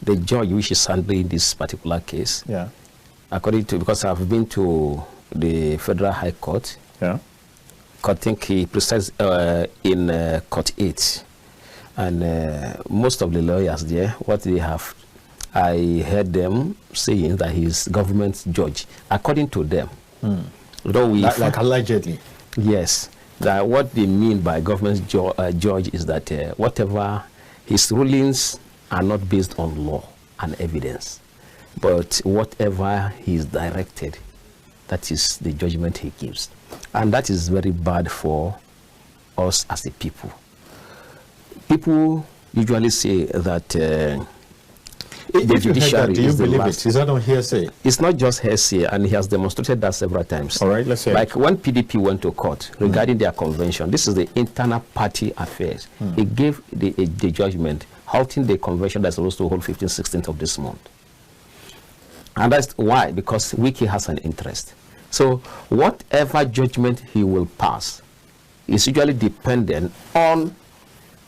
the judge which is handling this particular case, Yeah. according to, because I've been to the Federal High Court, Yeah. I think he presides in Court 8. And most of the lawyers there, what they have, I heard them saying that he's government judge. According to them, though we like allegedly. Yes, that what they mean by government judge is that whatever his rulings are not based on law and evidence, but whatever he is directed, that is the judgment he gives. And that is very bad for us as a people. People usually say that the judiciary do you is the believe last. it? Is that on hearsay? It's not just hearsay, and he has demonstrated that several times. All right, let's say. Like when PDP went to court regarding their convention, this is the internal party affairs. He gave the judgment halting the convention that's supposed to hold 15th, 16th of this month. And that's why, because Wiki has an interest. So whatever judgment he will pass is usually dependent on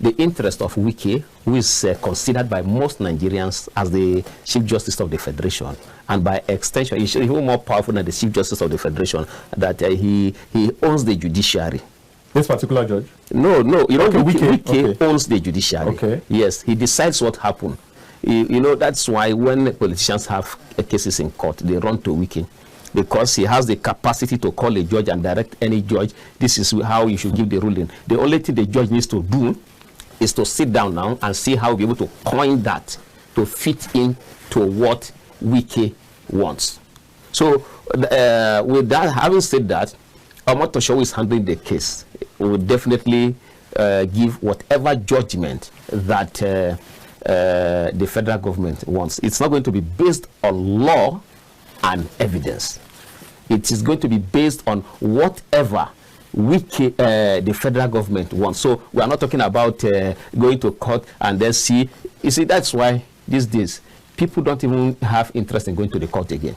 the interest of Wiki, who is considered by most Nigerians as the Chief Justice of the Federation, and by extension, he's even more powerful than the Chief Justice of the Federation, that he owns the judiciary. This particular judge? No, you know, Okay, Wiki owns the judiciary. Okay. Yes, he decides what happened. You know, that's why when politicians have cases in court, they run to Wiki, because he has the capacity to call a judge and direct any judge. This is how you should give the ruling. The only thing the judge needs to do is to sit down now and see how we'll be able to coin that to fit in to what Wiki wants. So with that, having said that, Omotosho is handling the case. We will definitely give whatever judgment that the federal government wants. It's not going to be based on law and evidence. It is going to be based on whatever the federal government wants. So we are not talking about going to court and then see. You see, that's why these days people don't even have interest in going to the court again,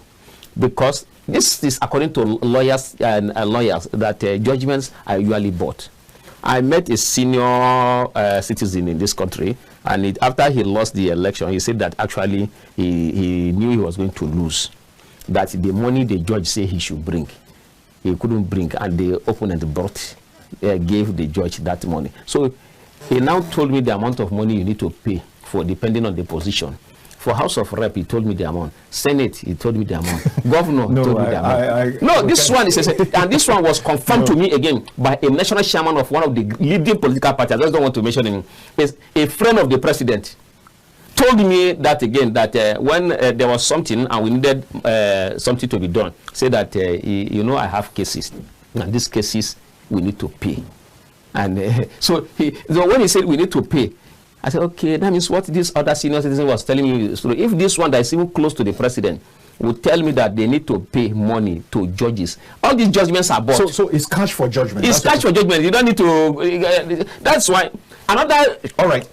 because this is according to lawyers and lawyers that judgments are usually bought. I met a senior citizen in this country, and after he lost the election, he said that actually he knew he was going to lose, that the money the judge said he should bring, he couldn't bring, and the opponent gave the judge that money. So he now told me the amount of money you need to pay for, depending on the position. For House of Rep, he told me the amount. Senate, he told me the amount. Governor, told me the amount. No, this one is, and this one was confirmed to me again by a national chairman of one of the leading political parties. I just don't want to mention him. It's a friend of the president. Told me that again, that when there was something and we needed something to be done, say that you know, I have cases, and these cases we need to pay. And so when he said we need to pay, I said, okay, that means what this other senior citizen was telling me. So if this one that is even close to the president would tell me that they need to pay money to judges, all these judgments are bought. So it's cash for judgment. It's cash for judgment. You don't need to. That's why. Another. All right.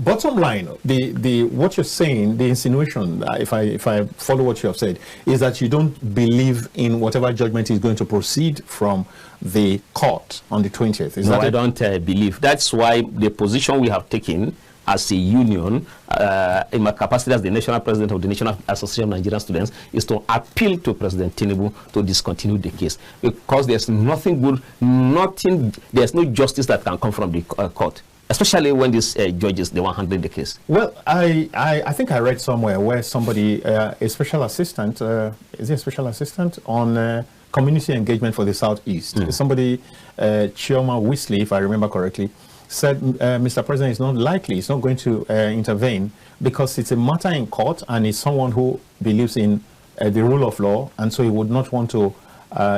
Bottom line, the what you're saying, the insinuation, if I follow what you have said, is that you don't believe in whatever judgment is going to proceed from the court on the 20th. Is no, that I don't believe. That's why the position we have taken as a union, in my capacity as the national president of the National Association of Nigerian Students, is to appeal to President Tinubu to discontinue the case, because there's nothing good, there's no justice that can come from the court, especially when this judge is the one handling the case. Well, I think I read somewhere where somebody, a special assistant, is he a special assistant on community engagement for the Southeast? Somebody, Chioma Weasley, if I remember correctly, said Mr. President is not likely, he's not going to intervene because it's a matter in court and he's someone who believes in the rule of law, and so he would not want to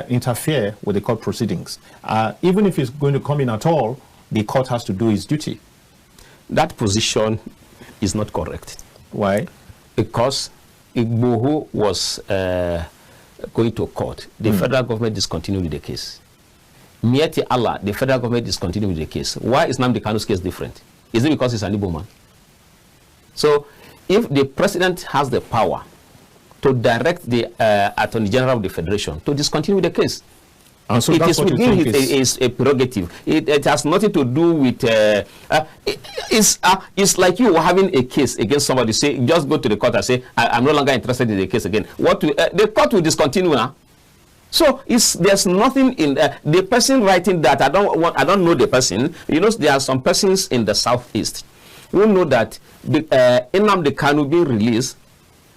interfere with the court proceedings. Even if he's going to come in at all, the court has to do its duty. That position is not correct. Why? Because Igbo was going to court, the federal government discontinued the case. Mieti Allah, the federal government discontinued the case. Why is Nnamdi Kanu's case different? Is it because he's an Igbo man? So if the president has the power to direct the Attorney General of the Federation to discontinue the case, And so it is within his prerogative. It has nothing to do with. It's like you having a case against somebody. Say, just go to the court and say, I'm no longer interested in the case again. The court will discontinue now. So there's nothing in the person writing that. I don't know the person. You know, there are some persons in the southeast who know that Nnamdi Kanu being released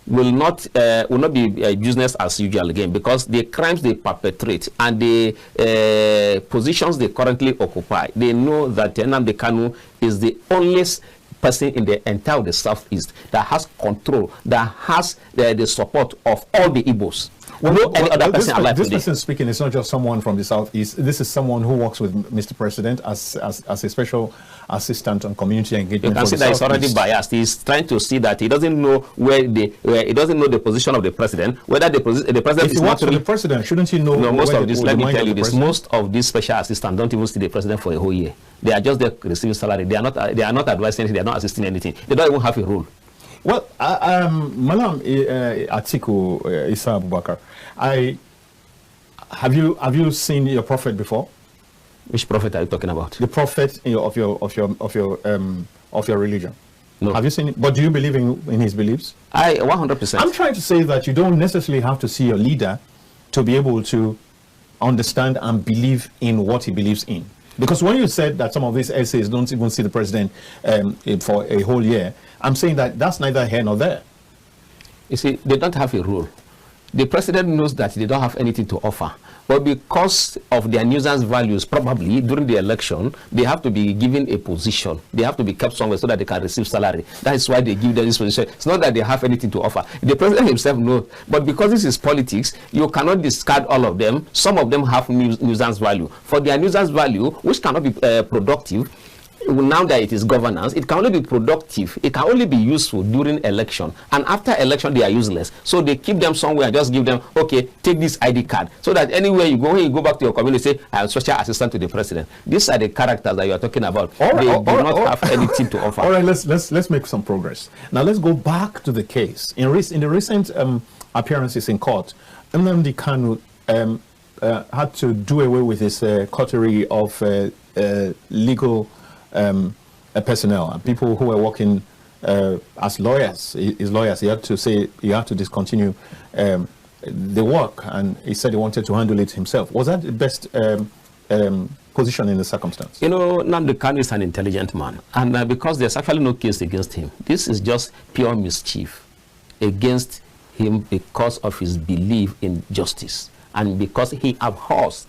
will not be business as usual again, because the crimes they perpetrate and the positions they currently occupy, they know that Nnamdi Kanu is the only person in the entire the southeast that has control, that has the support of all the Igbos. This person speaking is not just someone from the southeast. This is someone who works with Mr. President as a special assistant on community engagement. You can see that he's already biased. He's trying to see that he doesn't know he doesn't know the position of the president. Whether the president is not the president, shouldn't he know? No, most of this. Let me tell you this: most of these special assistants don't even see the president for a whole year. They are just there receiving salary. They are not advising anything. They are not assisting anything. They don't even have a role. Well, Malam Atiku Isa Abubakar, have you seen your prophet before? Which prophet are you talking about? The prophet of your religion. No. Have you seen it? But do you believe in his beliefs? 100%. I'm trying to say that you don't necessarily have to see your leader to be able to understand and believe in what he believes in. Because when you said that some of these essays don't even see the president for a whole year, I'm saying that that's neither here nor there. You see, they don't have a role. The president knows that they don't have anything to offer. But because of their nuisance values, probably during the election, they have to be given a position. They have to be kept somewhere so that they can receive salary. That is why they give them this position. It's not that they have anything to offer. The president himself knows. But because this is politics, you cannot discard all of them. Some of them have nuisance value. For their nuisance value, which cannot be productive, now that it is governance, it can only be productive, it can only be useful during election, and after election they are useless. So they keep them somewhere and just give them, okay, take this ID card, so that anywhere you go, when you go back to your community, say, I am special assistant to the president. These are the characters that you are talking about. They do not have anything to offer. All right, let's make some progress. Now let's go back to the case. In the recent appearances in court, Nnamdi Kanu had to do away with his coterie of legal personnel and people who were working as lawyers. His lawyers, he had to say he had to discontinue the work, and he said he wanted to handle it himself. Was that the best position in the circumstance? You know, Nnamdi Kanu is an intelligent man, and because there's actually no case against him, this is just pure mischief against him because of his belief in justice and because he abhors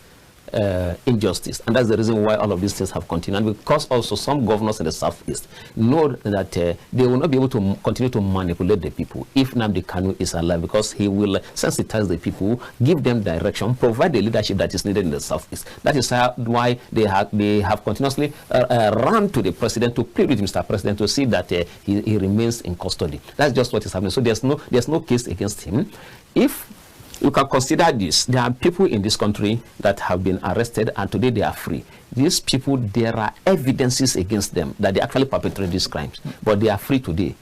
injustice, and that's the reason why all of these things have continued. And because also some governors in the southeast know that they will not be able to continue to manipulate the people if Nnamdi Kanu is alive, because he will sensitize the people, give them direction, provide the leadership that is needed in the southeast. That is why they have continuously run to the president to plead with Mr. President to see that he remains in custody. That's just what is happening. So there's no case against him. If you can consider this, there are people in this country that have been arrested and today they are free. These people, there are evidences against them that they actually perpetrated these crimes, but they are free today.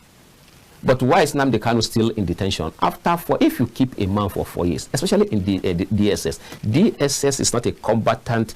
But why is Nnamdi Kanu still in detention? If you keep a man for 4 years, especially in the DSS, DSS is not a combatant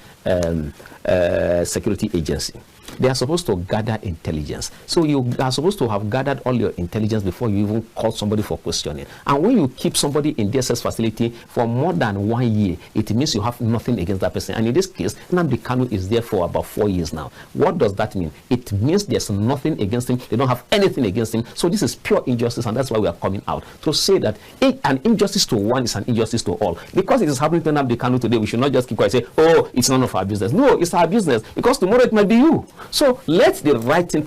security agency. They are supposed to gather intelligence. So you are supposed to have gathered all your intelligence before you even call somebody for questioning. And when you keep somebody in DSS facility for more than 1 year, it means you have nothing against that person. And in this case, Nnamdi Kanu is there for about 4 years now. What does that mean? It means there's nothing against him. They don't have anything against him. So this is pure injustice, and that's why we are coming out to say that an injustice to one is an injustice to all. Because it is happening to Nnamdi Kanu today, we should not just keep quiet and say, oh, it's none of our business. No, it's our business, because tomorrow it might be you. So let the right thing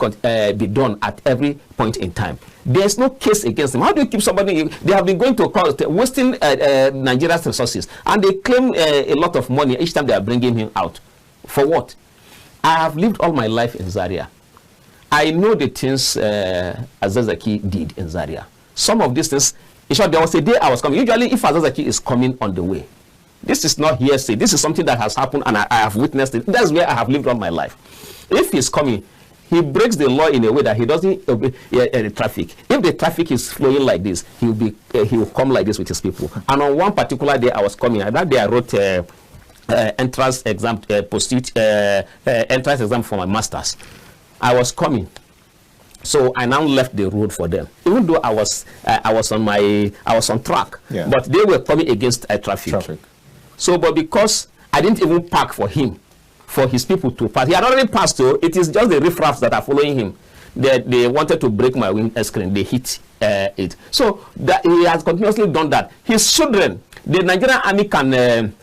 be done at every point in time. There's no case against them. How do you keep somebody? They have been going to court, wasting Nigeria's resources, and they claim a lot of money each time they are bringing him out. For what? I have lived all my life in Zaria. I know the things Azazaki did in Zaria. Some of these things, in short, there was a day I was coming. Usually, if Azazaki is coming on the way, this is not hearsay. This is something that has happened, and I have witnessed it. That's where I have lived all my life. If he's coming, he breaks the law in a way that he doesn't obey the traffic. If the traffic is flowing like this, he will come like this with his people. And on one particular day, I was coming. That day, I wrote entrance exam, entrance exam for my masters. I was coming, so I now left the road for them. Even though I was on track, but they were coming against traffic. So, but because I didn't even park for him, for his people to pass, he had already passed. So it is just the riffraffs that are following him. They wanted to break my windscreen. They hit it. So that he has continuously done that. His children, the Nigerian army can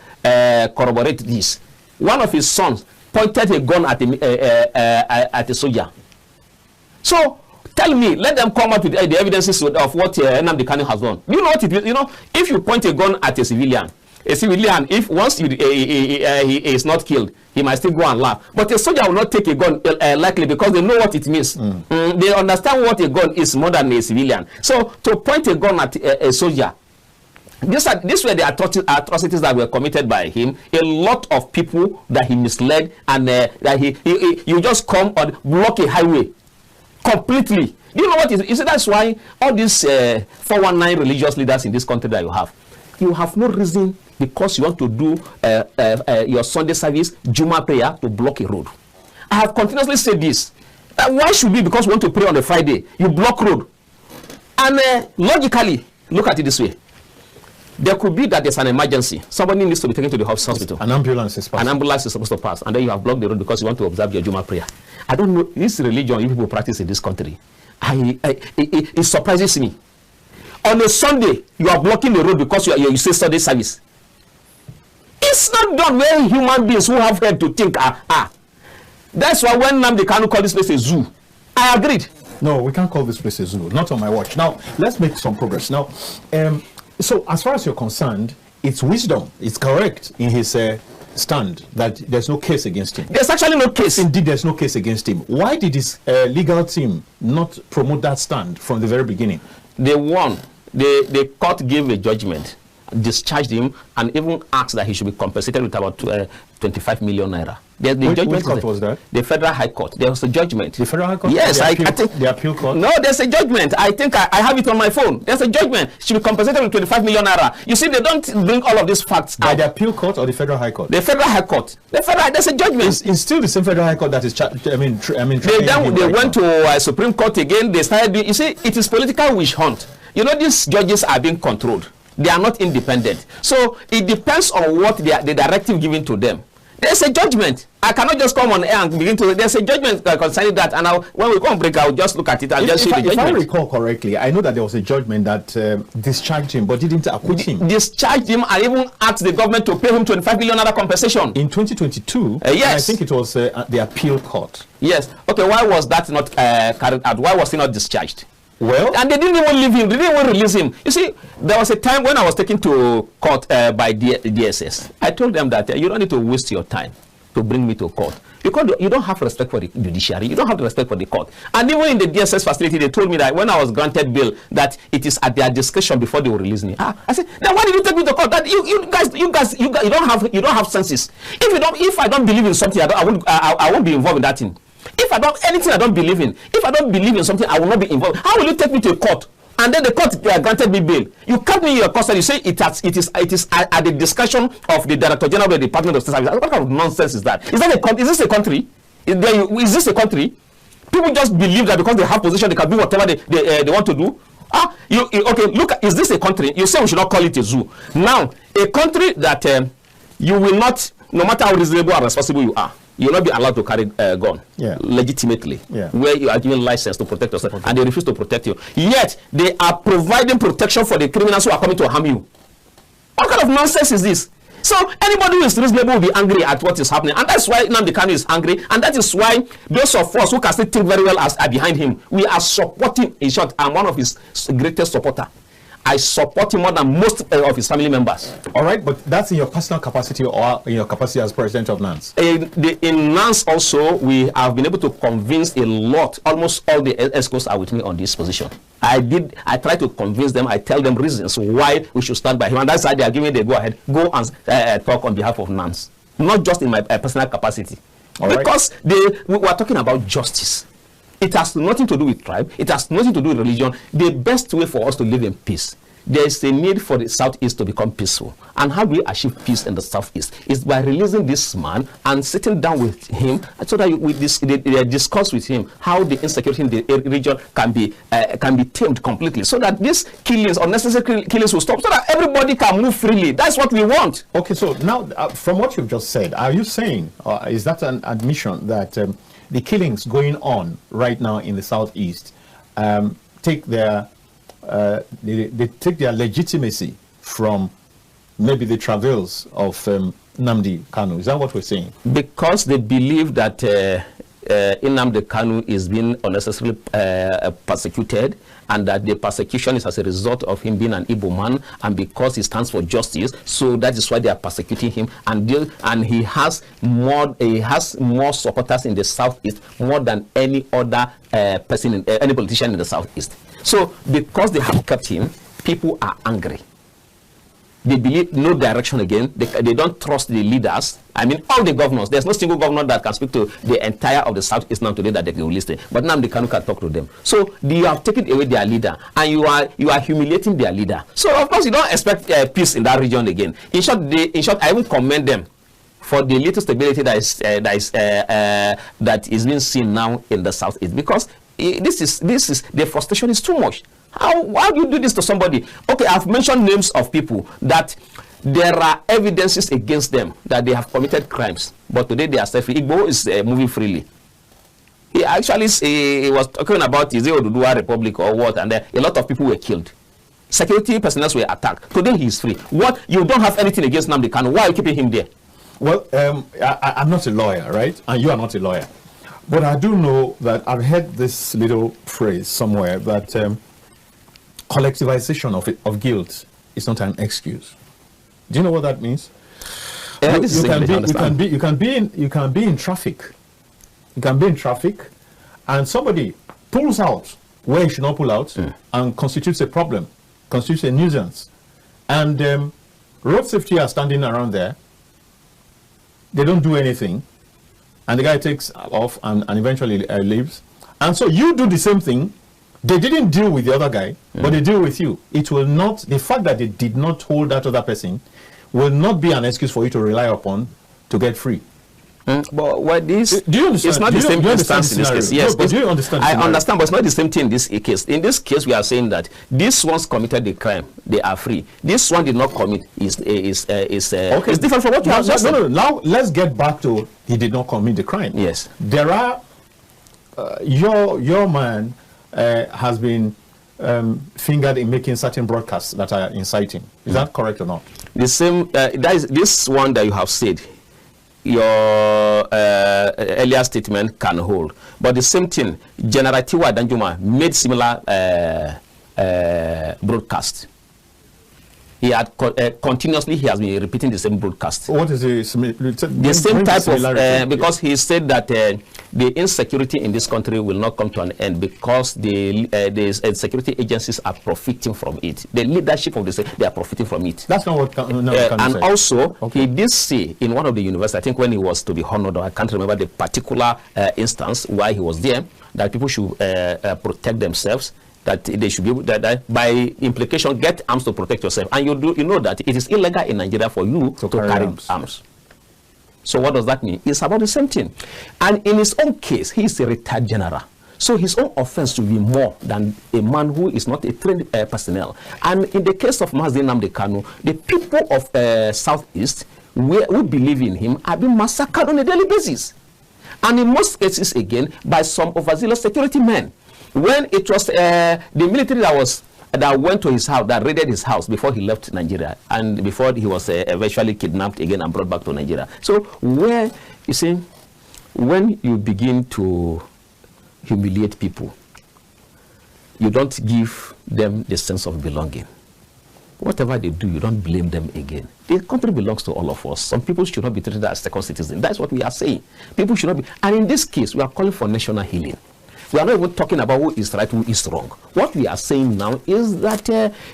corroborate this. One of his sons pointed a gun at a soldier. So tell me, let them come up with the evidences of what Nnamdi Kanu has done. You know what it is? You know, if you point a gun at a civilian, if once he is not killed, he might still go and laugh. But a soldier will not take a gun likely, because they know what it means. They understand what a gun is more than a civilian. So to point a gun at a soldier, these were the atrocities that were committed by him. A lot of people that he misled, and that you just come and block a highway completely. You know what? You see, that's why all these 419 religious leaders in this country that you have no reason, because you want to do your Sunday service, Juma prayer, to block a road. I have continuously said this. Why should we, because we want to pray on a Friday, you block road? And logically, look at it this way. There could be that there's an emergency. Somebody needs to be taken to the hospital. An ambulance is passing. An ambulance is supposed to pass. And then you have blocked the road because you want to observe your Juma prayer. I don't know. This religion you people practice in this country, it surprises me. On a Sunday, you are blocking the road because you say Sunday service. It's not done where human beings who have head to think That's why when Nnamdi Kanu called this place a zoo, I agreed. No, we can't call this place a zoo. Not on my watch. Now, let's make some progress. Now, so as far as you're concerned, it's wisdom. It's correct in his stand that there's no case against him. There's actually no case. Indeed, there's no case against him. Why did his legal team not promote that stand from the very beginning? They won. The court gave a judgment, discharged him, and even asked that he should be compensated with about 25 million naira. Which court was that? The Federal High Court. There was a judgment. The Federal High Court? Yes, I think. The appeal court? No, there's a judgment. I think I have it on my phone. There's a judgment. She should be compensated with 25 million naira. You see, they don't bring all of these facts by the appeal court or the Federal High Court? The Federal High Court. There's a judgment. It's still the same Federal High Court that is. They went to Supreme Court again. They started. You see, it is political witch hunt. You know, these judges are being controlled. They are not independent. So it depends on what the directive given to them. There's a judgment. I cannot just come on air and begin to. There's a judgment concerning that, and when we come break, I'll just look at it and just see the judgment. If I recall correctly, I know that there was a judgment that discharged him, but didn't acquit him. Discharged him and even asked the government to pay him 25 million compensation in 2022. Yes, I think it was the appeal court. Yes. Okay. Why was that not carried out? Why was he not discharged? Well, and they didn't even leave him. They didn't even release him. You see, there was a time when I was taken to court by DSS. I told them that you don't need to waste your time to bring me to court, because you don't have respect for the judiciary. You don't have respect for the court. And even in the DSS facility, they told me that when I was granted bail, that it is at their discretion before they will release me. I said, then why did you take me to court? That you guys don't have senses. If I don't believe in something, I won't be involved in that thing. If I don't anything I don't believe in, if I don't believe in something, I will not be involved. How will you take me to a court and then the court granted me bail? You kept me in your custody. You say it is at the discretion of the Director General of the Department of State Services. What kind of nonsense is that? Is this a country? Is this a country? People just believe that because they have position, they can do whatever they want to do. Okay, look, is this a country? You say we should not call it a zoo. Now, a country that you will not, no matter how reasonable or responsible you are, you will not be allowed to carry a gun legitimately, where you are given license to protect yourself, and they refuse to protect you. Yet, they are providing protection for the criminals who are coming to harm you. What kind of nonsense is this? So, anybody who is reasonable will be angry at what is happening. And that's why Nnamdi Kanu is angry. And that is why those of us who can still think very well are behind him. We are supporting, in short, I'm one of his greatest supporters. I support him more than most of his family members. All right, but that's in your personal capacity or in your capacity as president of NANS? In NANS also, we have been able to convince a lot, almost all the ESCOs are with me on this position. I try to convince them, I tell them reasons why we should stand by him, and that's why they are giving me the go-ahead, go and talk on behalf of NANS, not just in my personal capacity. All because we are talking about justice. It has nothing to do with tribe. It has nothing to do with religion. The best way for us to live in peace, there is a need for the Southeast to become peaceful. And how do we achieve peace in the Southeast? Is by releasing this man and sitting down with him so that they discuss with him how the insecurity in the region can be tamed completely, so that these killings, unnecessary killings, will stop, so that everybody can move freely. That's what we want. Okay, so now from what you've just said, are you saying, is that an admission that the killings going on right now in the Southeast take their they take their legitimacy from maybe the travails of Nnamdi Kanu? Is that what we're saying? Because they believe that Nnamdi Kanu is being unnecessarily persecuted, and that the persecution is as a result of him being an Igbo man, and because he stands for justice, so that is why they are persecuting him. And he has more supporters in the Southeast, more than any other any politician in the Southeast. So because they have kept him, people are angry. They believe no direction again. They don't trust the leaders. I mean, all the governors. There's no single governor that can speak to the entire of the Southeast now today that they can listen. But now the Kanu can talk to them. So you have taken away their leader, and you are humiliating their leader. So of course you don't expect peace in that region again. In short, I will commend them for the little stability that is being seen now in the Southeast, because this is the frustration is too much. How do you do this to somebody? Okay, I've mentioned names of people that there are evidences against them that they have committed crimes, but today they are set free. Igbo is moving freely. He actually he was talking about is it Oduduwa Republic or what, and a lot of people were killed. Security personnel were attacked. Today he is free. What? You don't have anything against Nnamdi Kanu. Why are you keeping him there? Well, I'm not a lawyer, right? And you are not a lawyer. But I do know that I've heard this little phrase somewhere that collectivization of guilt is not an excuse. Do you know what that means? Yeah, you can be in traffic. You can be in traffic, and somebody pulls out where he should not pull out, and constitutes a problem, constitutes a nuisance. And road safety are standing around there. They don't do anything, and the guy takes off and eventually leaves. And so you do the same thing. They didn't deal with the other guy, but they deal with you. It will not, the fact that they did not hold that other person will not be an excuse for you to rely upon to get free. But what this, do you understand? It's not the same instance in this case. Yes, but do you understand? I understand, but it's not the same thing in this case. In this case, we are saying that this one's committed the crime; they are free. This one did not commit. Is okay. It's different from what you have just said. No. Now let's get back to he did not commit the crime. Yes, there are your man has been fingered in making certain broadcasts that are inciting. Is that correct or not? The same. That is this one that you have said. Your earlier statement can hold, but the same thing, General Tiwa Danjuma made similar broadcast. He had continuously he has been repeating the same broadcast. What is the same type of because he said that the insecurity in this country will not come to an end because the security agencies are profiting from it. The leadership of the state, they are profiting from it. That's not what and say. Also he did say in one of the universities, I think when he was to be honored, I can't remember the particular instance why he was there, that people should protect themselves, that they should be able that by implication get arms to protect yourself. And you know that it is illegal in Nigeria for you to carry arms. So what does that mean? It's about the same thing. And in his own case, he is a retired general. So his own offense will be more than a man who is not a trained personnel. And in the case of Nnamdi Kanu, the people of Southeast who believe in him are being massacred on a daily basis. And in most cases, again, by some overzealous security men. When it was the military that went to his house, that raided his house before he left Nigeria, and before he was eventually kidnapped again and brought back to Nigeria. So where, you see, when you begin to humiliate people, you don't give them the sense of belonging. Whatever they do, you don't blame them again. The country belongs to all of us. Some people should not be treated as second citizens. That's what we are saying. People should not be, and in this case, we are calling for national healing. We are not even talking about who is right, who is wrong. What we are saying now is that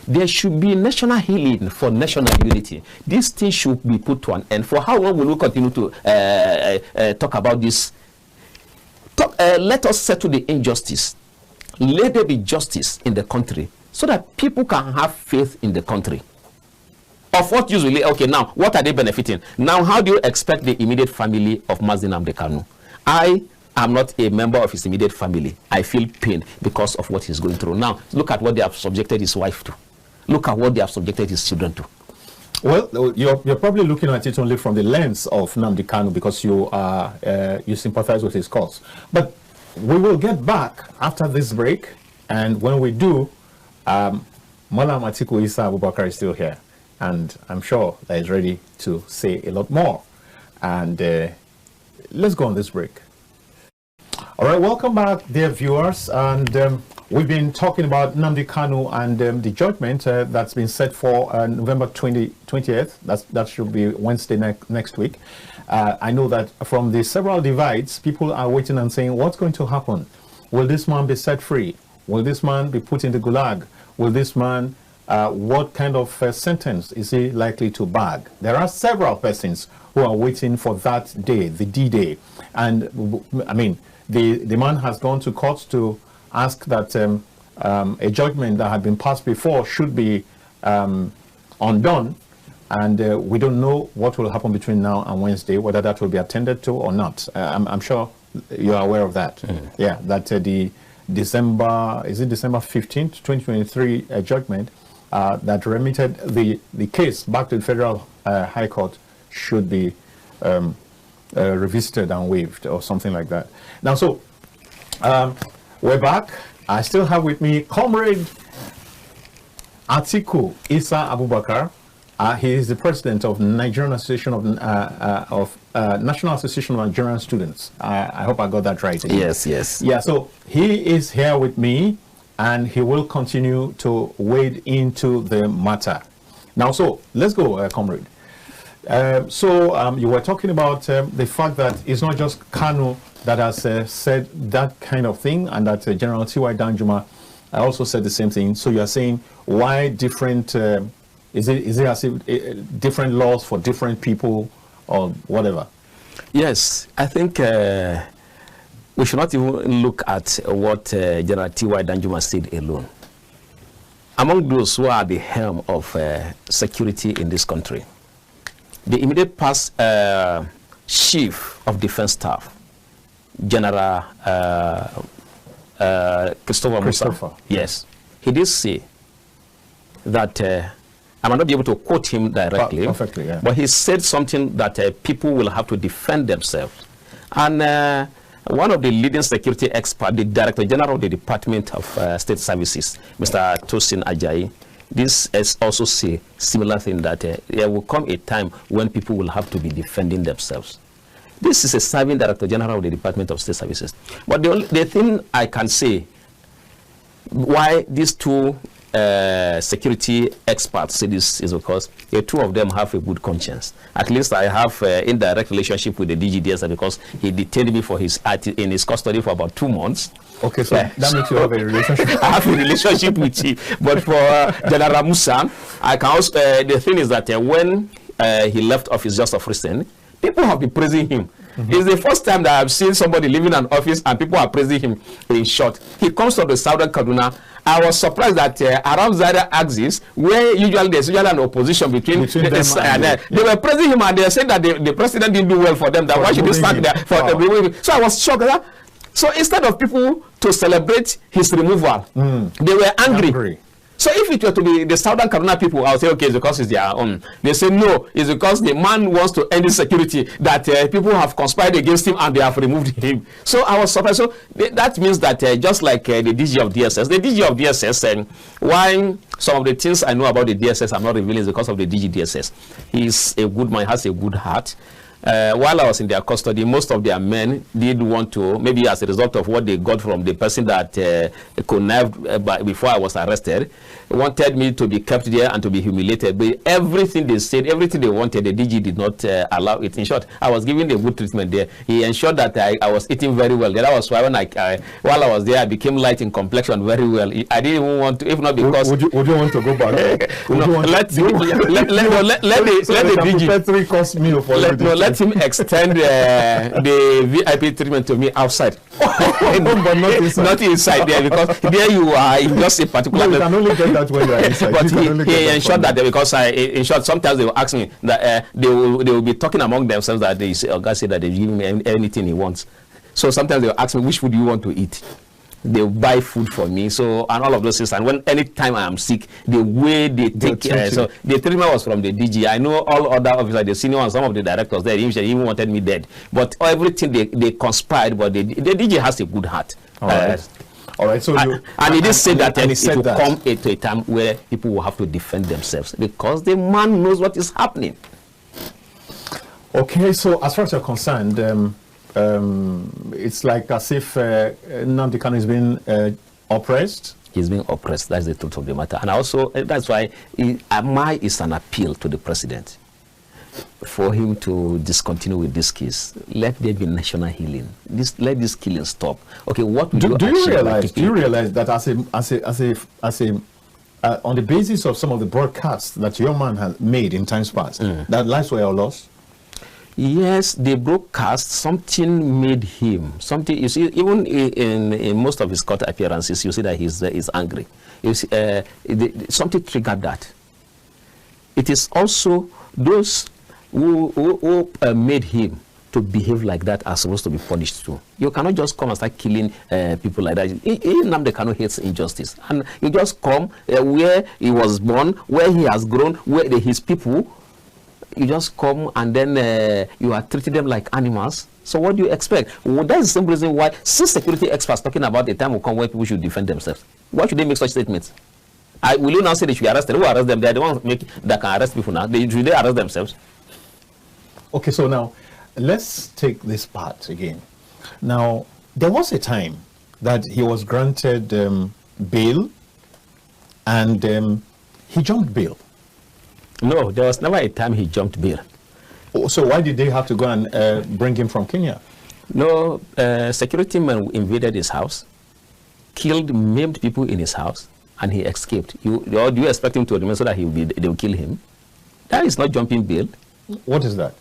there should be national healing for national unity. This thing should be put to an end. For how long will we continue to talk about this? Let us settle the injustice. Let there be justice in the country. so that people can have faith in the country. Of what usually, okay, now, what are they benefiting? Now, how do you expect the immediate family of Nnamdi Kanu? I am not a member of his immediate family. I feel pain because of what he's going through. Now, look at what they have subjected his wife to. Look at what they have subjected his children to. Well, you're probably looking at it only from the lens of Nnamdi Kanu because you sympathize with his cause. But we will get back after this break, and when we do, Malam Atiku Isa Abubakar is still here, and I'm sure that he's ready to say a lot more. And let's go on this break. All right, welcome back, dear viewers, and we've been talking about Nnamdi Kanu and the judgment that's been set for November 20th. That should be Wednesday next week. I know that from the several divides, people are waiting and saying, what's going to happen? Will this man be set free? Will this man be put in the gulag? Will this man, what kind of sentence is he likely to bag? There are several persons who are waiting for that day, the D-Day. And I mean, the man has gone to court to ask that a judgment that had been passed before should be undone, and we don't know what will happen between now and Wednesday, whether that will be attended to or not. I'm sure you are aware of that. Yeah, that the December 15th, 2023 judgment that remitted the case back to the Federal High Court should be revisited and waived or something like that. Now, so we're back. I still have with me Comrade Atiku Isa Abubakar. He is the president of Nigerian Association of National Association of Nigerian Students. I hope I got that right. Yes, yes. Yeah, so he is here with me, and he will continue to wade into the matter. Now, so let's go, Comrade. You were talking about the fact that it's not just Kanu that has said that kind of thing, and that General T.Y. Danjuma also said the same thing. So you are saying why different, is it as if different laws for different people or whatever? Yes, I think we should not even look at what General T.Y. Danjuma said alone. Among those who are the helm of security in this country, the immediate past chief of defense staff, General Christopher Musa, yes, he did say that I might not be able to quote him directly, perfectly, yeah. But he said something that people will have to defend themselves. And one of the leading security experts, the Director General of the Department of State Services, Mr. Tosin Ajayi, this is also say similar thing, that there will come a time when people will have to be defending themselves. This is a serving Director General of the Department of State Services. But the thing I can say why these two security experts say this is because the two of them have a good conscience. At least I have indirect relationship with the DGDS because he detained me for in his custody for about 2 months. Okay, so that makes you have a relationship. I have a relationship with him. But for General Musa, I can also, the thing is that when he left office just of recent, people have been praising him. It's the first time that I've seen somebody leaving an office and people are praising him. In short, he comes from the southern Kaduna. I was surprised that around Zaria axis, where usually there's usually an opposition between them, they were praising him, and they said that the president didn't do well for them. That why should they stand there for the So I was shocked. So instead of people to celebrate his removal, they were angry. So if it were to be the southern Kaduna people, I would say, okay, it's because it's their own. They say, no, it's because the man wants to end insecurity, that people have conspired against him and they have removed him. So I was surprised. So that means that just like the DG of DSS, why some of the things I know about the DSS I'm not revealing is because of the DG DSS. He's a good man, has a good heart. While I was in their custody, most of their men did want to, maybe as a result of what they got from the person that connived before I was arrested, wanted me to be kept there and to be humiliated. But everything they said, everything they wanted, the DG did not allow it. In short, I was given a good treatment there. He ensured that I was eating very well. That was why when while I was there, I became light in complexion very well. I didn't even want to, if not because... Would you want to go back? Let the DG... let him extend the VIP treatment to me outside. But not inside. Not inside there, because there you are in just a particular. No, you can only get that when you are inside. But he ensured that, because in short, sometimes they will ask me that they will be talking among themselves that they say, God said that they give me anything he wants. So sometimes they will ask me, which food do you want to eat? They will buy food for me, so, and all of those things. And when anytime I am sick, the way they take care, so the treatment was from the DG. I know all other officers, the senior and some of the directors there, they even wanted me dead. But everything they conspired, but the DG has a good heart. All right. All right. So and he did say that it will come to a time where people will have to defend themselves, because the man knows what is happening. Okay. So as far as you're concerned, it's like as if Nnamdi Kanu is being oppressed. He's being oppressed. That's the truth of the matter. And also, that's why mine is an appeal to the president for him to discontinue with this case. Let there be national healing. Let this killing stop. Okay, what do you realize? Do you realize that on the basis of some of the broadcasts that your man has made in times past, that lives were lost? Yes, they broadcast, something made him, something, you see, even in most of his court appearances, you see that he's angry. You see, something triggered that. It is also those who made him to behave like that are supposed to be punished too. You cannot just come and start killing people like that. Nnamdi Kanu hates injustice. And you just come where he was born, where he has grown, where his people, you just come and then you are treating them like animals. So what do you expect? Well, that's the same reason why, since security experts talking about the time will come where people should defend themselves, why should they make such statements? Will you now say they should be arrested? Who arrest them? They are the ones that can arrest people now. Should they arrest themselves? Okay, so now let's take this part again. Now, there was a time that he was granted bail, and he jumped bail. No, there was never a time he jumped bail. Oh, so why did they have to go and bring him from Kenya? No, security men invaded his house, killed, maimed people in his house, and he escaped. Do you expect him to remain so that they will kill him? That is not jumping bail. What is that?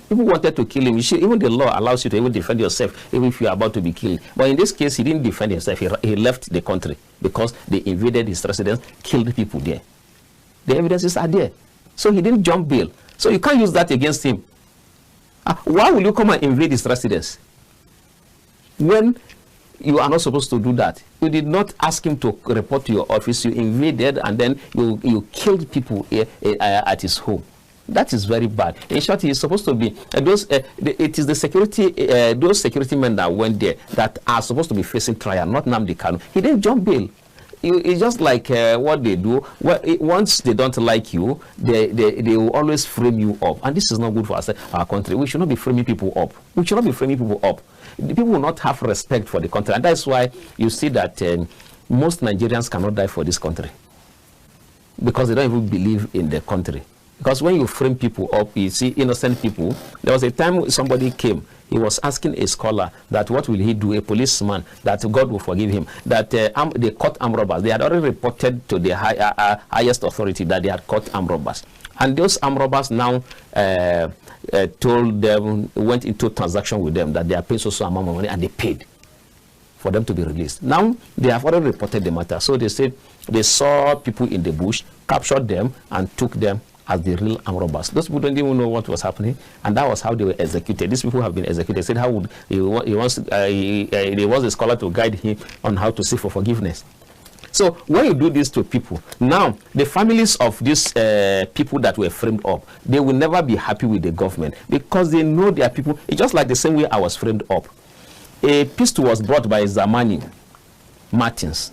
People wanted to kill him. Even the law allows you to even defend yourself, even if you are about to be killed. But in this case, he didn't defend himself. He left the country because they invaded his residence, killed people there. The evidences are there. So he didn't jump bail. So you can't use that against him. Why will you come and invade his residence when you are not supposed to do that? You did not ask him to report to your office. You invaded, and then you killed people at his home. That is very bad. In short, he is supposed to be it is the security those security men that went there that are supposed to be facing trial, not Nnamdi Kanu. He didn't jump bail. It's just like what they do. Once they don't like you, they will always frame you up, and this is not good for our country. We should not be framing people up. We should not be framing people up. The people will not have respect for the country, and that's why you see that most Nigerians cannot die for this country, because they don't even believe in the country. Because when you frame people up, you see innocent people. There was a time somebody came. He was asking a scholar that what will he do, a policeman, that God will forgive him, that they caught armed robbers. They had already reported to the highest authority that they had caught armed robbers. And those armed robbers now told them, went into transaction with them, that they are paying so amount of money, and they paid for them to be released. Now, they have already reported the matter. So they said they saw people in the bush, captured them, and took them as the real armed robbers. Those people don't even know what was happening, and that was how they were executed. These people have been executed. They said how would he wants a scholar to guide him on how to seek for forgiveness. So when you do this to people, now the families of these people that were framed up, they will never be happy with the government, because they know their people. It's just like the same way I was framed up. A pistol was brought by Zamani Martins.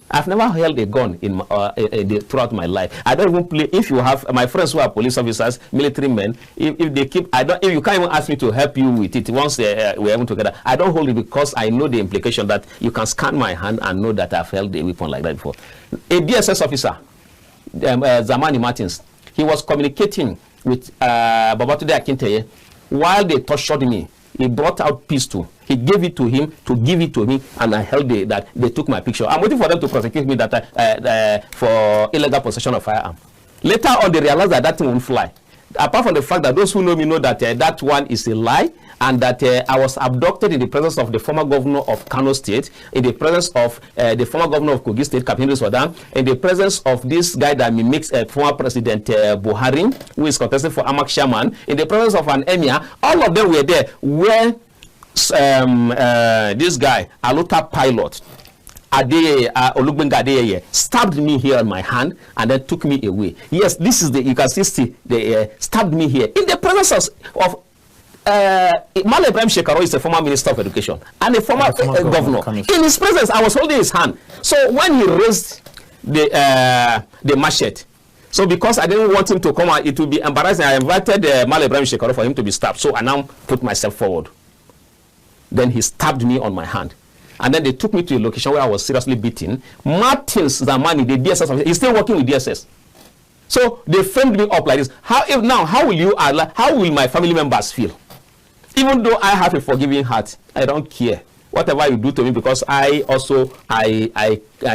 I've never held a gun throughout my life. I don't even play. If you have my friends who are police officers, military men, if they keep, if you can't even ask me to help you with it once we're even together, I don't hold it, because I know the implication that you can scan my hand and know that I've held a weapon like that before. A DSS officer, Zamani Martins, he was communicating with Babatunde Akinteye while they tortured me. He brought out pistol. He gave it to him to give it to me, and I held that. They took my picture. I'm waiting for them to prosecute me that for illegal possession of firearm. Later on, they realized that thing won't fly. apart from the fact that those who know me know that that one is a lie, and that I was abducted in the presence of the former governor of Kano State, in the presence of the former governor of Kogi State, Captain Swadam, in the presence of this guy that mimics former President Buhari, who is contesting for Amak Shaman, in the presence of an emir. All of them were there where this guy, Alota Pilot, Olugbenga stabbed me here on my hand and then took me away. Yes, this is you can see they stabbed me here in the presence of Malam Ibrahim Shekaro is a former Minister of Education and a former governor. In his presence, I was holding his hand. So when he raised the machete, so because I didn't want him to come out, it would be embarrassing. I invited Malam Ibrahim Shekaro for him to be stabbed. So I now put myself forward. Then he stabbed me on my hand. And then they took me to a location where I was seriously beaten. Martin Zamani, the DSS officer, he's still working with DSS. So they framed me up like this. How will my family members feel? Even though I have a forgiving heart, I don't care whatever you do to me, because I also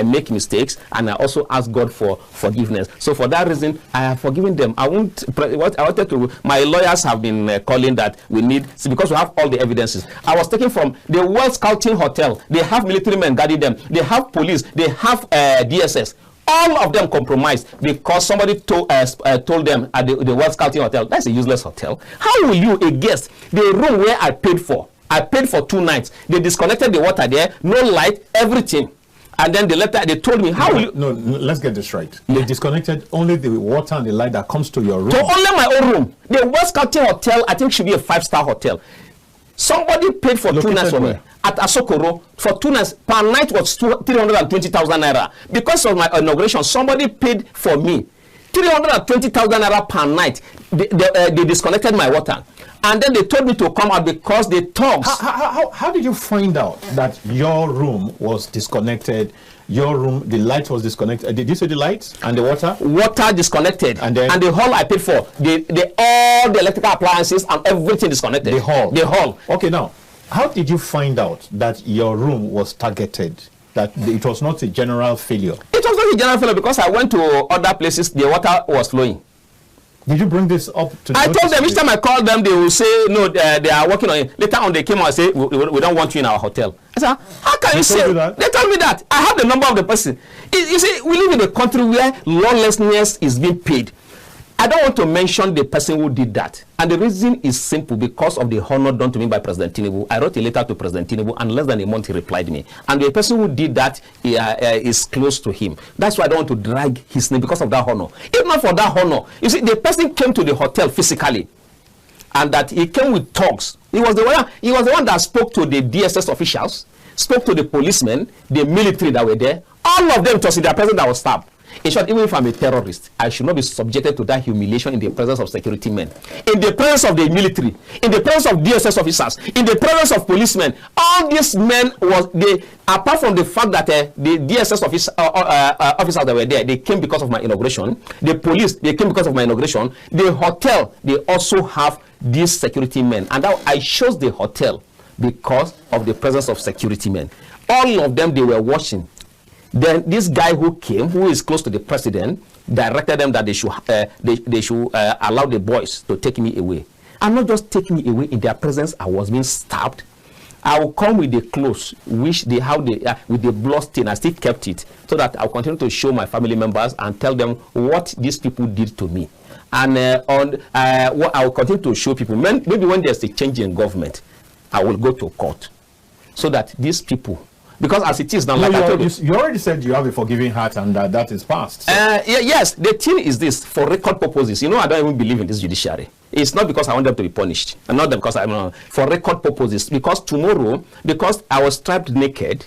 make mistakes, and I also ask God for forgiveness. So for that reason, I have forgiven them. My lawyers have been calling that we need, because we have all the evidences. I was taken from the World Scouting Hotel. They have military men guarding them. They have police. They have DSS. All of them compromised because somebody told them at the World Scouting Hotel, that's a useless hotel. How will you, a guest, the room where I paid for 2 nights, they disconnected the water there, no light, everything. And then they told me, how will you... No, let's get this right. They disconnected only the water and the light that comes to your room. To only my own room. The World Scouting Hotel, I think, should be a 5-star hotel. Somebody paid for 2 nights for me at Asokoro for 2 nights. Per night was 320,000 naira. Because of my inauguration, somebody paid for me 320,000 naira per night. They disconnected my water. And then they told me to come out because they thugs. How did you find out that your room was disconnected? Your room, the light was disconnected. Did you say the lights and the water? Water disconnected. And the hall I paid for, all the electrical appliances and everything disconnected. The hall? The hall. Okay, now, how did you find out that your room was targeted? That it was not a general failure? It was not a general failure because I went to other places, the water was flowing. Did you bring this up to I told them, each time I called them, they will say, no, they are working on it. Later on, they came out and say, we don't want you in our hotel. I said, how can you say that? They told me that. I have the number of the person. You see, we live in a country where lawlessness is being paid. I don't want to mention the person who did that. And the reason is simple, because of the honor done to me by President Tinubu. I wrote a letter to President Tinubu, and less than a month he replied me. And the person who did that is close to him. That's why I don't want to drag his name, because of that honor. If not for that honor, you see, the person came to the hotel physically, and that he came with thugs. He was the one that spoke to the DSS officials, spoke to the policemen, the military that were there. All of them, to see their president that was stabbed. In short, even if I'm a terrorist, I should not be subjected to that humiliation in the presence of security men, in the presence of the military, in the presence of DSS officers, in the presence of policemen. All these men apart from the fact that the DSS officers that were there, they came because of my inauguration. The police, they came because of my inauguration. The hotel, they also have these security men. And now I chose the hotel because of the presence of security men. All of them, they were watching. Then this guy who came, who is close to the president, directed them that they should allow the boys to take me away. And not just take me away, in their presence, I was being stabbed. I will come with the clothes, which they have with the blood stain. I still kept it, so that I'll continue to show my family members and tell them what these people did to me. And what I will continue to show people, maybe when there's a change in government, I will go to court, so that these people, because as it is now, like I told you already said you have a forgiving heart, and that is past. So. Yes, the thing is this: for record purposes, I don't even believe in this judiciary. It's not because I want them to be punished, and not because for record purposes. Because tomorrow, because I was stripped naked,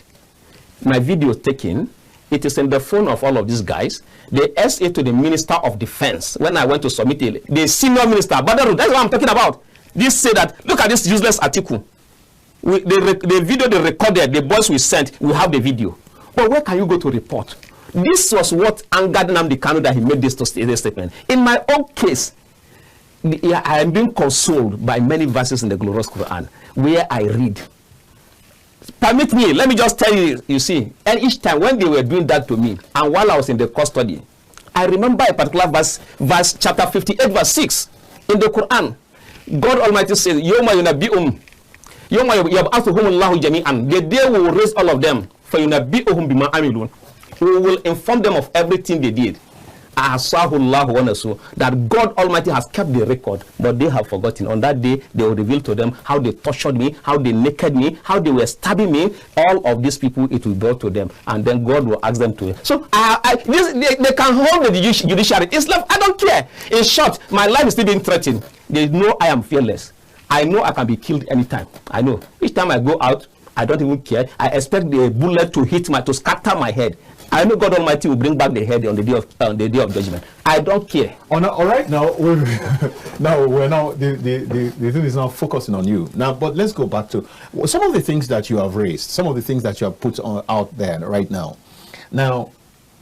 my video taken. It is in the phone of all of these guys. The SA to the Minister of Defense. When I went to submit it, the senior minister, Badaru, that's what I'm talking about. This say that, look at this useless Atiku. The video they recorded, the boys we sent, we have the video. But where can you go to report? This was what angered Nnamdi Kanu, that he made this statement. In my own case, I am being consoled by many verses in the glorious Quran, where I read. Permit me, let me just tell you, you see, and each time when they were doing that to me, and while I was in the custody, I remember a particular verse chapter 58, verse 6. In the Quran, God Almighty says, Yawma yunabbi'um. Yawma yab'athuhum Allahu jami'an. The day we will raise all of them. For yunabbi'uhum bima amilun. We will inform them of everything they did. That God Almighty has kept the record, but they have forgotten. On that day, they will reveal to them how they tortured me, how they naked me, how they were stabbing me. All of these people, it will go to them, and then God will ask them to. So they can hold the judiciary. It's like, I don't care. In short, my life is still being threatened. They know I am fearless. I know I can be killed anytime. I know. Each time I go out, I don't even care. I expect the bullet to scatter my head. I know God Almighty will bring back the head on the day of judgment. I don't care. All right, now the thing is now focusing on you now. But let's go back to some of the things that you have raised, some of the things that you have put out there right now. Now,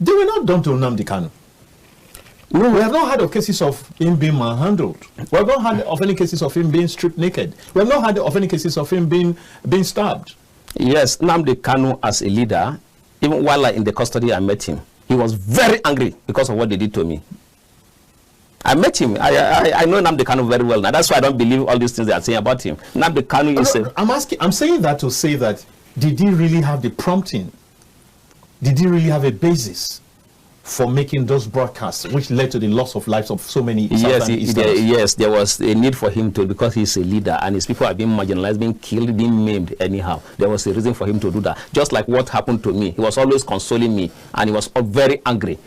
they were not done to Nnamdi Kanu. No, we have not heard of cases of him being manhandled. We have not heard of any cases of him being stripped naked. We have not heard of any cases of him being stabbed. Yes, Nnamdi Kanu as a leader. Even while in the custody, I met him. He was very angry because of what they did to me. I met him. I know Nnamdi Kanu very well now. That's why I don't believe all these things they are saying about him. Nnamdi Kanu is I'm saying that to say that, did he really have the prompting? Did he really have a basis for making those broadcasts, which led to the loss of lives of so many yes, there was a need for him to, because he's a leader and his people are being marginalized, being killed, being maimed anyhow. There was a reason for him to do that. Just like what happened to me. He was always consoling me and he was very angry.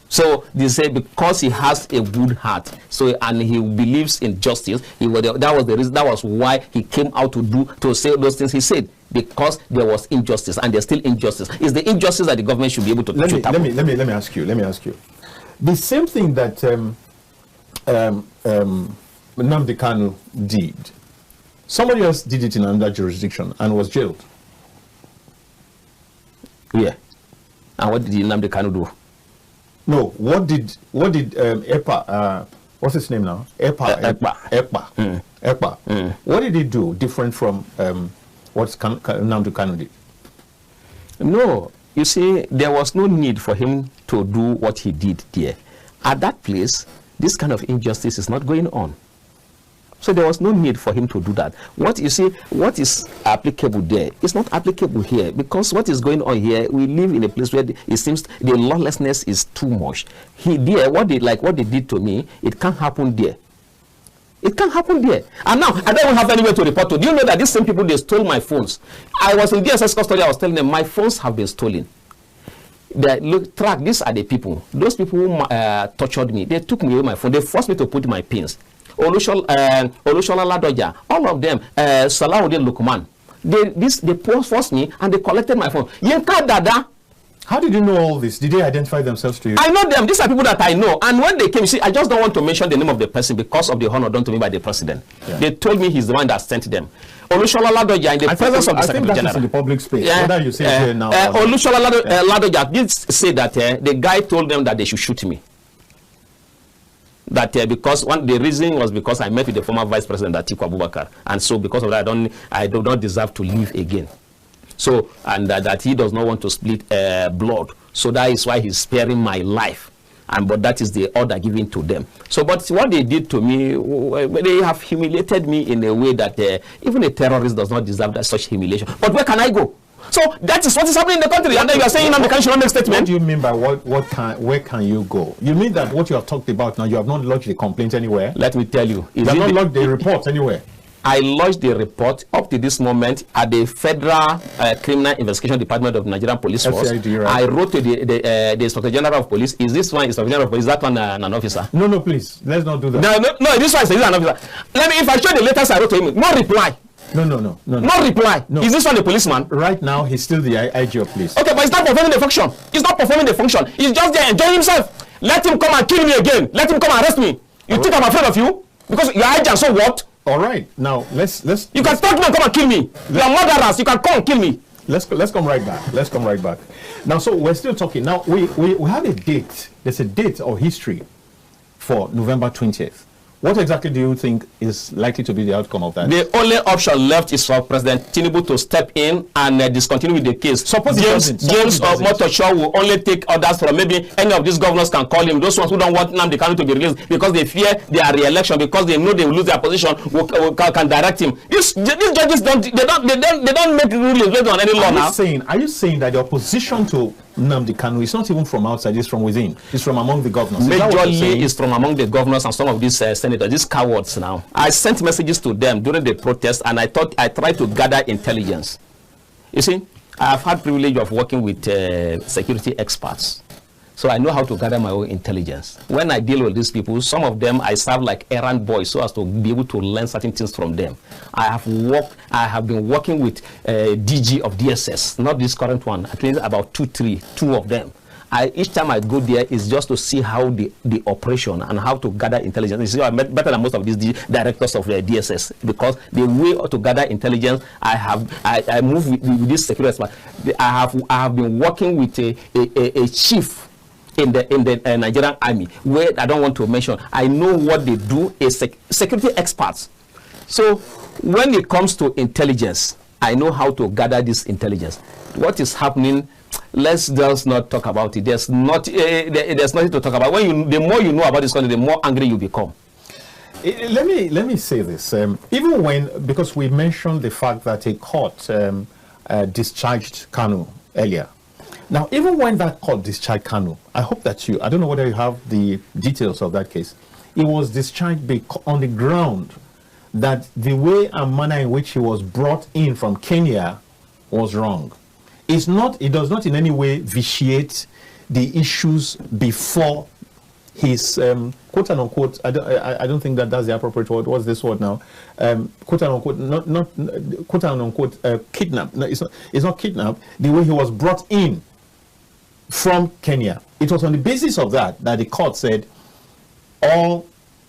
So they say because he has a good heart, and he believes in justice, that was the reason. That was why he came out to say those things he said, because there was injustice and there's still injustice. It's the injustice that the government should be able to tackle. Let me ask you. The same thing that Nnamdi Kanu did, somebody else did it in another jurisdiction and was jailed. Yeah. And what did Nnamdi Kanu do? No, what did Ekpa, what's his name now? Ekpa. What did he do different from what Nnamdi Kanu did? No, you see, there was no need for him to do what he did there. At that place, this kind of injustice is not going on. So there was no need for him to do that. What you see, what is applicable there is not applicable here, because what is going on here, we live in a place where it seems the lawlessness is too much. What they did to me, it can't happen there. It can't happen there. And now, I don't have anywhere to report to. Do you know that these same people, they stole my phones? I was in DSS custody, I was telling them, my phones have been stolen. These are the people. Those people who tortured me, they took me away my phone. They forced me to put my pins. Olushola Ladoja, all of them, Salawuddin Lukman, they forced me and they collected my phone. Yenka Dada. How did you know all this? Did they identify themselves to you? I know them. These are people that I know. And when they came, see, I just don't want to mention the name of the person because of the honor done to me by the president. Yeah. They told me he's the one that sent them. Olushola Ladoja, in the presence of the Secretary General. In the public space. Whether you say here now. Olushola Ladoja did say that the guy told them that they should shoot me. That because the reason was because I met with the former Vice President Atiku Abubakar, and so because of that I do not deserve to live again. So that he does not want to split blood. So that is why he's sparing my life, but that is the order given to them. So, but what they did to me, they have humiliated me in a way that even a terrorist does not deserve that such humiliation. But where can I go? So that is what is happening in the country, and then you are saying Nnamdi Kanu should not make statement. What do you mean by where can you go? You mean that what you have talked about now, you have not lodged a complaint anywhere? Let me tell you. You have not lodged a report anywhere? I lodged the report up to this moment at the Federal Criminal Investigation Department of Nigerian Police Force. FCID, right? I wrote to the Inspector General of Police. Is this one Inspector General of Police? Is that one an officer? No, please. Let's not do that. No, this one is an officer. If I show the letters I wrote to him, no reply. No. No reply. No. Is this one a policeman? Right now, he's still the IG of police. Okay, but he's not performing the function. He's not performing the function. He's just there enjoying himself. Let him come and kill me again. Let him come and arrest me. You think I'm afraid of you? Because you're IG, so what? All right. Now, let's You can talk to me and come and kill me. You're murderers. You can come and kill me. Let's come right back. Now, so we're still talking. Now, we have a date. There's a date or history for November 20th. What exactly do you think is likely to be the outcome of that? The only option left is for President Tinubu to step in and discontinue with the case. Suppose James Omotosho will only take orders from maybe any of these governors can call him. Those ones who don't want Nnamdi Kanu to be released because they fear their re-election, because they know they will lose their position, can direct him. These judges don't make rulings based on any law now. Are you saying that the opposition to Nnamdi Kanu is not even from outside, it's from within? It's from among the governors? Majorly is from among the governors and some of these senators, these cowards now. I sent messages to them during the protest, and I tried to gather intelligence. You see, I have had privilege of working with security experts. So I know how to gather my own intelligence. When I deal with these people, some of them I serve like errand boys so as to be able to learn certain things from them. I have been working with DG of DSS, not this current one, at least about two of them. Each time I go there is just to see how the operation and how to gather intelligence. You see, I'm better than most of these directors of the DSS, because the way to gather intelligence, I move with this security expert. I have been working with a chief in the Nigerian army, where I don't want to mention. I know what they do as security experts. So when it comes to intelligence, I know how to gather this intelligence. What is happening? Let's just not talk about it. There's nothing to talk about. The more you know about this country, the more angry you become. Let me say this. Because we mentioned the fact that a court discharged Kanu earlier. Now, even when that court discharged Kanu, I hope that I don't know whether you have the details of that case. It was discharged on the ground that the way and manner in which he was brought in from Kenya was wrong. It does not in any way vitiate the issues before his quote and unquote. I don't think that's the appropriate word. What's this word now? Quote and unquote, not quote and unquote kidnap. No, it's not kidnap. The way he was brought in from Kenya, it was on the basis of that the court said all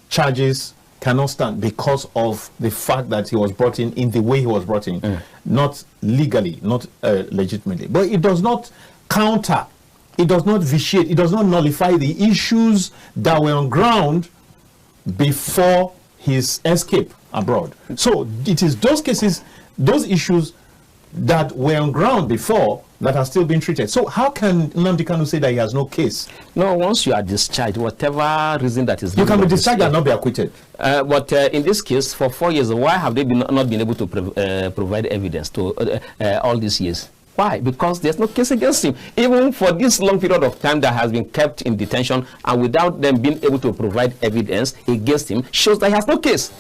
charges cannot stand because of the fact that he was brought in the way he was brought in, not legally, not legitimately. But it does not counter, it does not vitiate, it does not nullify the issues that were on ground before his escape abroad. So it is those cases, those issues that were on ground before that are still being treated. So how can Nnamdi Kanu say that he has no case? No, once you are discharged, whatever reason that is, you can be discharged and not be acquitted. But in this case, for 4 years, why have they not been able to provide evidence to all these years? Why? Because there's no case against him. Even for this long period of time that has been kept in detention, and without them being able to provide evidence against him, shows that he has no case.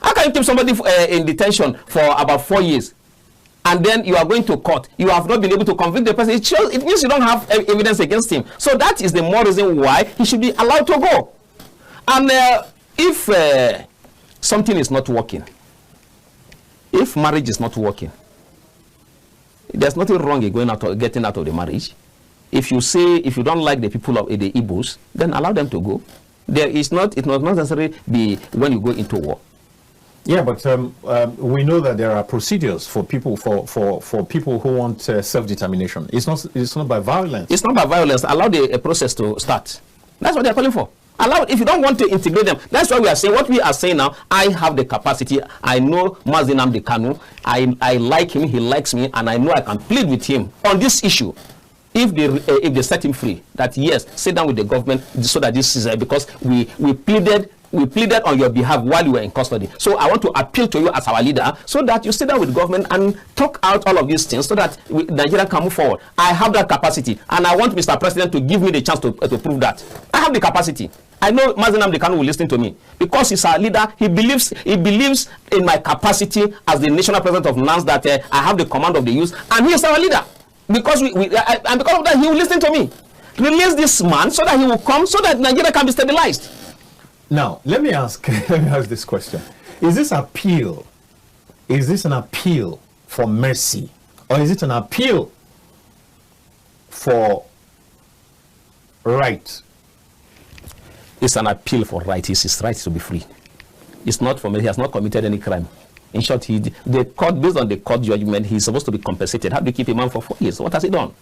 How can you keep somebody in detention for about 4 years? And then you are going to court, you have not been able to convict the person. It means you don't have evidence against him. So that is the more reason why he should be allowed to go. And if something is not working, if marriage is not working, there's nothing wrong in getting out of the marriage. If you don't like the people of the Igbos, then allow them to go. It must not necessarily be when you go into war. Yeah, but we know that there are procedures for people people who want self-determination. It's not by violence. It's not by violence. Allow the process to start. That's what they're calling for. Allow. If you don't want to integrate them, that's what we are saying. What we are saying now, I have the capacity. I know Nnamdi Kanu. I like him. He likes me, and I know I can plead with him on this issue. If they set him free, that yes, sit down with the government so that this is because we pleaded on your behalf while you were in custody. So I want to appeal to you as our leader so that you sit down with government and talk out all of these things so that Nigeria can move forward. I have that capacity, and I want Mr. President to give me the chance to prove that. I have the capacity. I know Nnamdi Kanu will listen to me because he's our leader. He believes in my capacity as the national president of NANS that I have the command of the youth, and he is our leader. Because and because of that, he will listen to me. Release this man so that he will come, so that Nigeria can be stabilized. Now, let me ask this question. Is this an appeal for mercy, or is it an appeal for right? It's an appeal for right. It's his right to be free. It's not for me. He has not committed any crime. In short, the court, based on the court judgment, he's supposed to be compensated. How do you keep a man for 4 years? What has he done?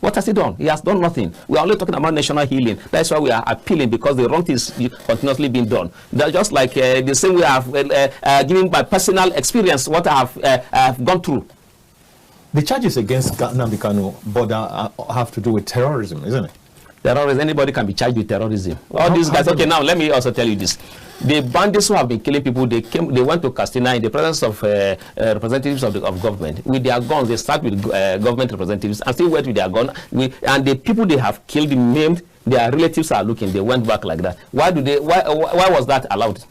What has he done? He has done nothing. We are only talking about national healing. That's why we are appealing, because the wrong is continuously being done. That's just like the same way I have given my personal experience, what I have gone through. The charges against Nnamdi Kanu have to do with terrorism, isn't it? Terrorism, anybody can be charged with terrorism. All these guys. Okay, now let me also tell you this. The bandits who have been killing people, they went to Castina in the presence of representatives of government with their guns. They start with government representatives and still went with their gun. And the people they have killed, maimed, their relatives are looking. They went back like that. Why was that allowed?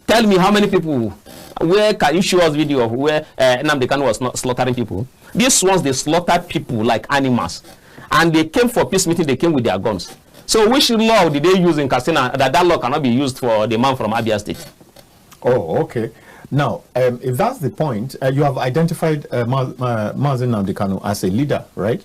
Tell me how many people. Where can you show us video of where Nnamdi Kanu was not slaughtering people? These ones, they slaughtered people like animals. And they came for peace meeting, they came with their guns. So which law did they use in Katsina that law cannot be used for the man from Abia State? Oh, okay. Now, if that's the point, you have identified Mazi Nnamdi Kanu as a leader, right?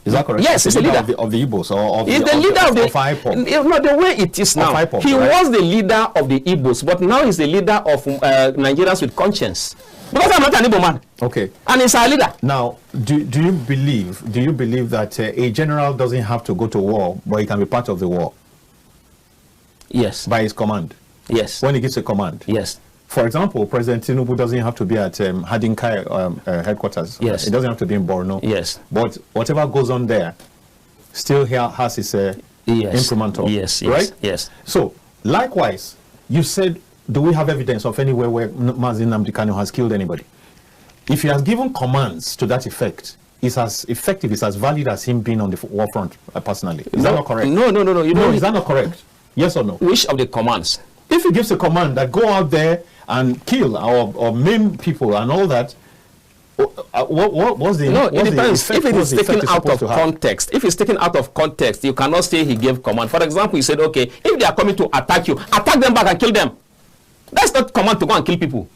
Is that correct? Yes, he's a leader of the Igbos, or he's the leader of ipob. No, the way it is now. ipob, he right? was the leader of the Igbos, but now he's the leader of Nigerians with conscience. Because I'm not an Igbo man. Okay. And he's our leader. Now, do you believe that a general doesn't have to go to war, but he can be part of the war? Yes. By his command? Yes. When he gets a command? Yes. For example, President Tinubu doesn't have to be at Hadinkai headquarters. Yes. It doesn't have to be in Borno. Yes. But whatever goes on there still has his imprimatur. Yes. Right? Yes. So, likewise, you said, do we have evidence of anywhere where Mazi Nnamdi Kanu has killed anybody? If he has given commands to that effect, it's as effective, it's as valid as him being on the war front personally. Is that not correct? No. Is that not correct? Yes or no? Which of the commands? If he gives a command that go out there and kill or maim people and all that, what's the it depends. If it is taken out of context, you cannot say he gave command. For example, he said, okay, if they are coming to attack you, attack them back and kill them. That's not command to go and kill people.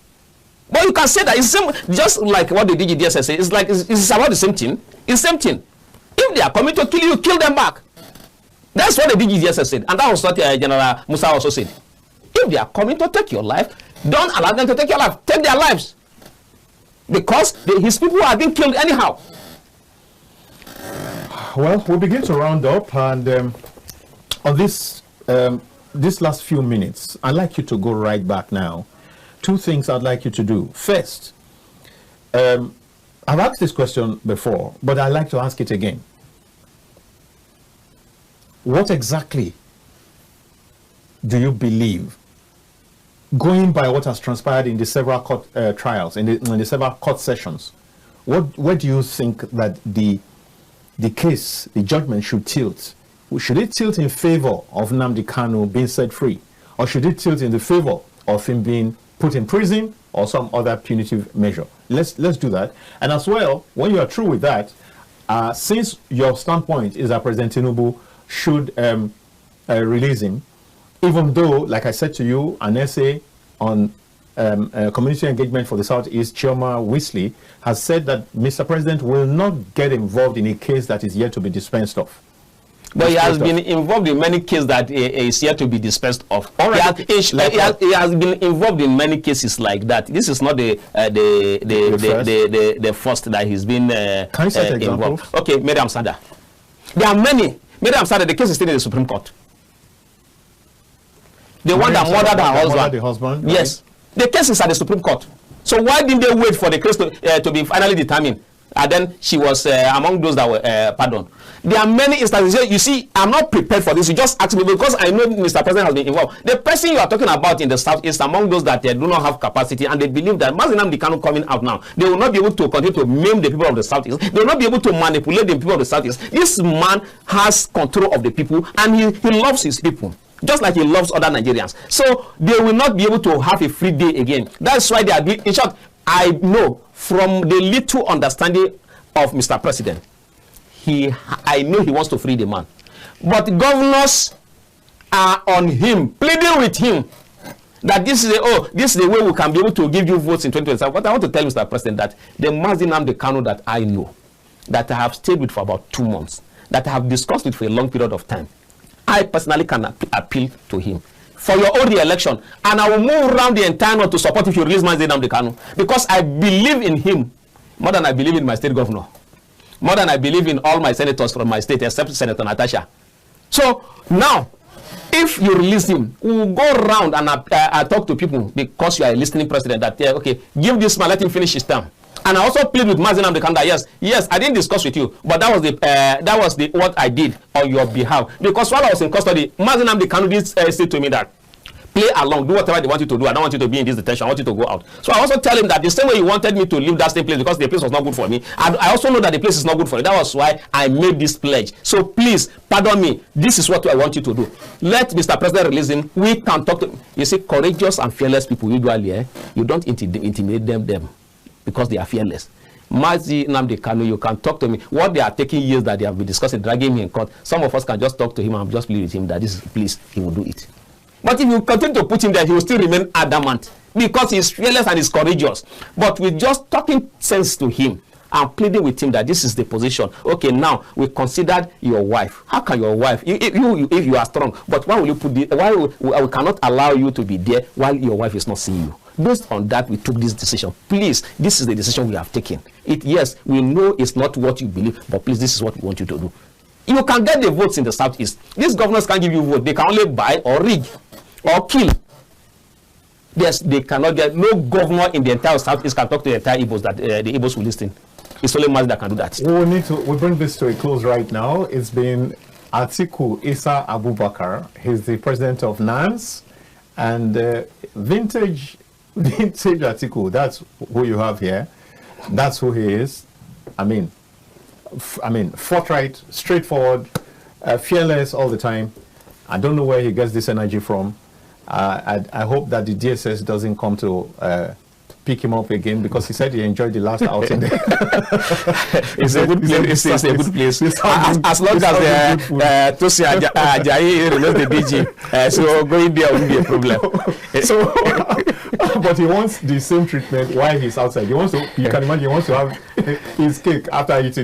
But you can say that it's just like what the DGDS say. It's like it's about the same thing. It's the same thing. If they are coming to kill you, kill them back. That's what the DGDS said, and that was what General Musa also said. If they are coming to take your life, don't allow them to take your life. Take their lives, because his people are being killed anyhow. Well, we'll begin to round up, and on this last few minutes, I'd like you to go right back now. Two things I'd like you to do. First, I've asked this question before, but I'd like to ask it again. What exactly do you believe, going by what has transpired in the several court trials, in the several court sessions, where do you think that the case, the judgment should tilt? Should it tilt in favor of Nnamdi Kanu being set free, or should it tilt in the favor of him being put in prison or some other punitive measure? Let's do that. And as well, when you are through with that, since your standpoint is that President Tinubu should release him, even though, like I said to you, an essay on community engagement for the Southeast, Chioma Weasley, has said that Mr. President will not get involved in a case that is yet to be dispensed of. But he has been involved in many cases that is yet to be dispensed of. All right. He has been involved in many cases like that. This is not the first that he's been involved. Okay, Madam Sada. There are many. Madam Sada, the case is still in the Supreme Court. The one that murdered her husband. Yes. The case is at the Supreme Court. So why didn't they wait for the case to be finally determined? And then she was among those that were pardoned. There are many instances. You see, I'm not prepared for this. You just ask me because I know Mr. President has been involved. The person you are talking about in the South is among those that do not have capacity, and they believe that Mazi Nnamdi Kanu coming out now, they will not be able to continue to maim the people of the Southeast. They will not be able to manipulate the people of the Southeast. This man has control of the people, and he loves his people, just like he loves other Nigerians. So they will not be able to have a free day again. That's why they are doing. In short, I know from the little understanding of Mr. President, I know he wants to free the man. But governors are on him, pleading with him that this is the way we can be able to give you votes in 2027. But I want to tell Mr. President that the Mazi Nnamdi Kanu that I know, that I have stayed with for about 2 months, that I have discussed with for a long period of time, I personally can appeal to him for your own re-election, and I will move around the entire north to support if you release Mazi Nnamdi Kanu, because I believe in him more than I believe in my state governor. more than I believe in all my senators from my state, except Senator Natasha. So now, if you release him, we will go around and talk to people, because you are a listening president, that okay, give this man, let him finish his term. And I also plead with Nnamdi Kanu, yes, I didn't discuss with you, but that was what I did on your behalf. Because while I was in custody, Nnamdi Kanu did say to me that, play along, do whatever they want you to do. I don't want you to be in this detention. I want you to go out. So I also tell him that the same way you wanted me to leave that same place because the place was not good for me, I also know that the place is not good for you. That was why I made this pledge. So please, pardon me. This is what I want you to do. Let Mr. President release him. We can talk to him. You see, courageous and fearless people usually, you don't intimidate them because they are fearless. Nnamdi Kanu, you can talk to me. What they are taking years that they have been discussing, dragging me in court. Some of us can just talk to him and just plead with him that this is, please, he will do it. But if you continue to put him there, he will still remain adamant because he's fearless and he's courageous. But with just talking sense to him and pleading with him that this is the position. Okay, now we considered your wife. How can your wife, if you are strong, but why will you put we cannot allow you to be there while your wife is not seeing you? Based on that, we took this decision. Please, this is the decision we have taken. Yes, we know it's not what you believe, but please, this is what we want you to do. You can get the votes in the Southeast. These governors can't give you vote. They can only buy or rig or kill. Yes, they cannot get, no governor in the entire Southeast can talk to the entire Igbos that the Igbos will listen. It's only Marcel that can do that. We'll bring this to a close right now. It's been Atiku Issa Abubakar. He's the president of NANS, and vintage Atiku. That's who you have here. That's who he is. I mean, forthright, straightforward, fearless all the time. I don't know where he gets this energy from. I hope that the DSS doesn't come to pick him up again, because he said he enjoyed the last outing there. It's a good place. It's a good place. As long as Tosi Ajayi remains the DG, so going there won't be a problem. So, but he wants the same treatment while he's outside. He wants to. You can imagine he wants to have his cake after eating.